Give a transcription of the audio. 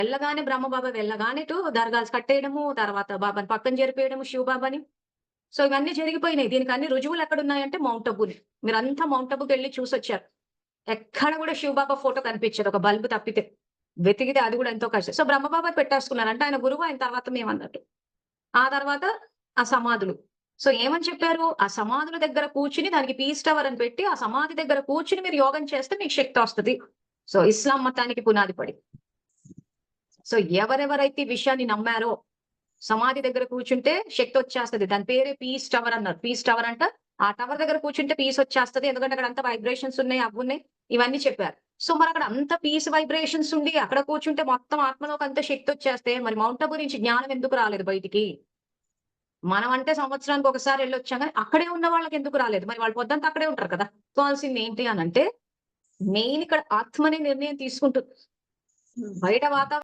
వెళ్ళగానే బ్రహ్మబాబా వెళ్ళగానే దర్గాలు కట్టేయడము, తర్వాత బాబాని పక్కన జరిపేయడము శివబాబాని. సో ఇవన్నీ జరిగిపోయినాయి. దీనికి అన్ని రుజువులు ఎక్కడున్నాయంటే మౌంట్ అబూని. మీరంతా మౌంట్ అబూకెళ్ళి చూసొచ్చారు. ఎక్కడ గూడా శివబాబా ఫోటో కనిపించదు. ఒక బల్బ్ తప్పితే. వెతికితే అది గూడా ఎంతో కష్టం. సో బ్రహ్మబాబా పెట్టేసుకున్నారు. అంటే ఆయన గురువు, ఆయన తర్వాత మేమన్నట్టు. ఆ తర్వాత ఆ సమాధులు. సో ఏమని చెప్పారు? ఆ సమాధుల దగ్గర కూర్చొని దానికి పీస్ టవర్ అని పెట్టి, ఆ సమాధి దగ్గర కూర్చొని మీరు యోగం చేస్తే మీకు శక్తొస్తది. సో ఇస్లాం మతానికి పునాది పడి. సో ఎవరెవరైతే ఈ విషయాన్ని నమ్మారో, సమాధి దగ్గర కూర్చుంటే శక్తొచ్చేస్తది. దాని పేరే పీస్ టవర్ అన్నారు. పీస్ టవర్ అంట. ఆ టవర్ దగ్గర కూర్చుంటే పీస్ వచ్చేస్తది. ఎందుకంటే అక్కడ అంతా వైబ్రేషన్స్ ఉన్నాయి, అవ్వున్నాయి. ఇవన్నీ చెప్పారు. సో మరక్కడ అంత పీస్ వైబ్రేషన్స్ ఉండి, అక్కడ కూర్చుంటే మొత్తం ఆత్మలోకి అంత శక్తొచ్చేస్తే, మరి మౌంట్ అబూ నుంచి జ్ఞానం ఎందుకు రాలేదు బయటికి? మనం అంటే సంవత్సరానికి ఒకసారి ఎళ్ళొచ్చాం గానీ, అక్కడే ఉన్న వాళ్ళకెందుకు రాలేదు? మరి వాళ్ళు పొద్దంతా అక్కడే ఉంటారు కదా! తెలుసుకోవాల్సింది ఏంటి అనంటే, మెయిన్ ఇక్కడ ఆత్మనే నిర్ణయం తీసుకుంటుంది. బయట వాతావరణం